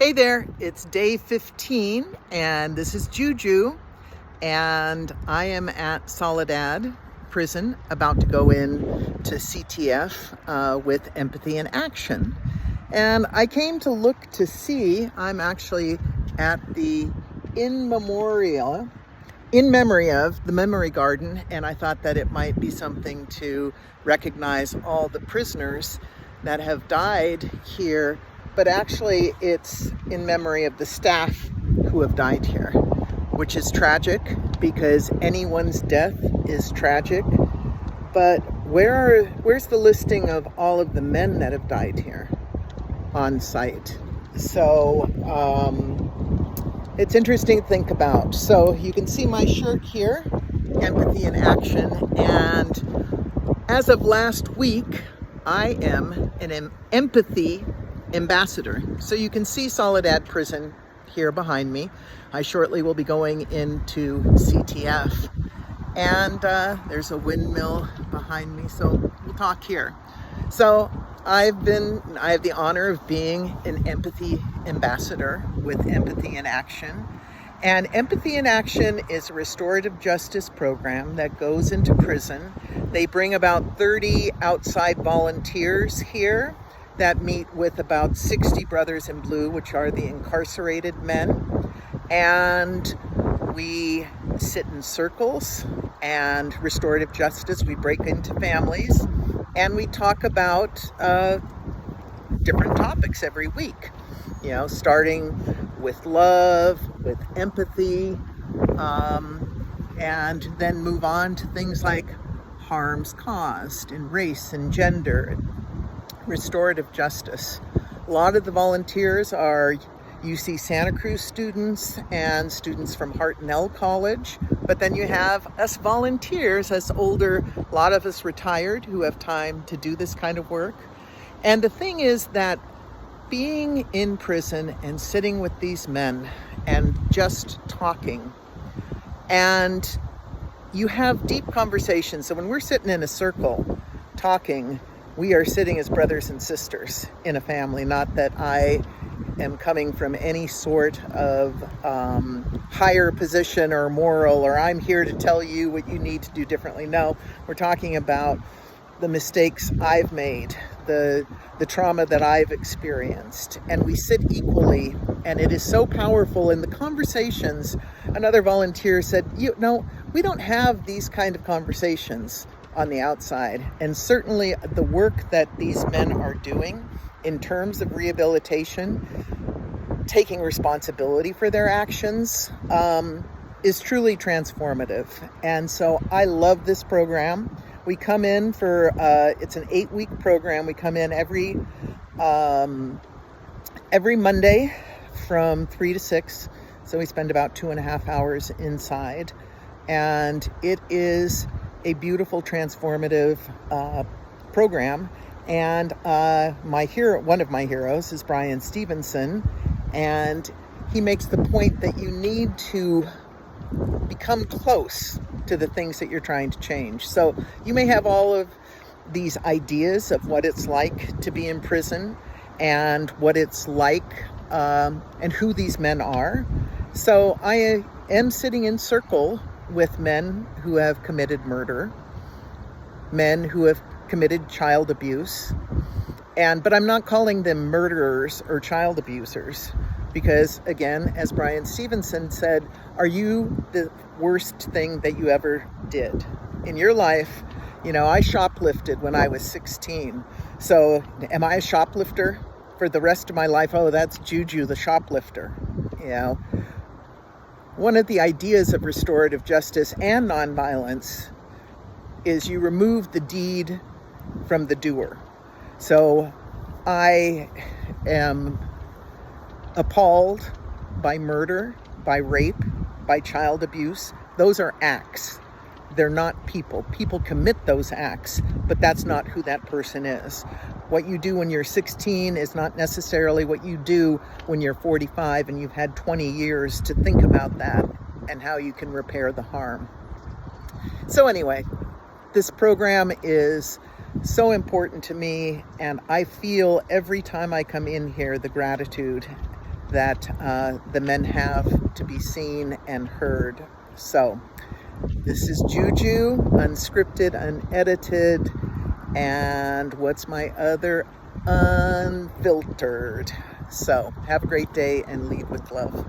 Hey there, it's day 15 and this is Juju, and I am at Soledad prison about to go in to CTF with Empathy in Action. And I came to look to see, I'm actually at the in memory of the Memory Garden, and I thought that it might be something to recognize all the prisoners that have died here, but actually it's in memory of the staff who have died here, which is tragic because anyone's death is tragic. But where's the listing of all of the men that have died here on site? So it's interesting to think about. So you can see my shirt here, Empathy in Action, and as of last week, I am an empathy ambassador. So you can see Soledad Prison here behind me. I shortly will be going into CTF, and there's a windmill behind me, so we'll talk here. So I have the honor of being an empathy ambassador with Empathy in Action. And Empathy in Action is a restorative justice program that goes into prison. They bring about 30 outside volunteers here that meet with about 60 Brothers in Blue, which are the incarcerated men. And we sit in circles and restorative justice. We break into families and we talk about different topics every week. You know, starting with love, with empathy, and then move on to things like harms caused in race and gender, and restorative justice. A lot of the volunteers are UC Santa Cruz students and students from Hartnell College, but then you have us volunteers, us older, a lot of us retired who have time to do this kind of work. And the thing is that being in prison and sitting with these men and just talking, and you have deep conversations. So when we're sitting in a circle talking, we are sitting as brothers and sisters in a family. Not that I am coming from any sort of higher position or moral, or I'm here to tell you what you need to do differently. No, we're talking about the mistakes I've made, the trauma that I've experienced, and we sit equally, and it is so powerful. In the conversations, another volunteer said, we don't have these kind of conversations on the outside. And certainly the work that these men are doing in terms of rehabilitation, taking responsibility for their actions, is truly transformative. And so I love this program. We come in for, it's an 8-week program. We come in every Monday from 3 to 6. So we spend about 2.5 hours inside. And it is a beautiful, transformative program. And one of my heroes is Bryan Stevenson. And he makes the point that you need to become close to the things that you're trying to change. So you may have all of these ideas of what it's like to be in prison and what it's like and who these men are. So I am sitting in circle with men who have committed murder, men who have committed child abuse, but I'm not calling them murderers or child abusers. Because again, as Bryan Stevenson said, are you the worst thing that you ever did in your life? I shoplifted when I was 16. So am I a shoplifter for the rest of my life? Oh, that's Juju, the shoplifter. One of the ideas of restorative justice and nonviolence is you remove the deed from the doer. So I am appalled by murder, by rape, by child abuse. Those are acts. They're not people. People commit those acts, but that's not who that person is. What you do when you're 16 is not necessarily what you do when you're 45 and you've had 20 years to think about that and how you can repair the harm. So anyway, this program is so important to me, and I feel every time I come in here the gratitude that the men have to be seen and heard. So this is Juju, unscripted, unedited, and what's my other? Unfiltered. So have a great day and lead with love.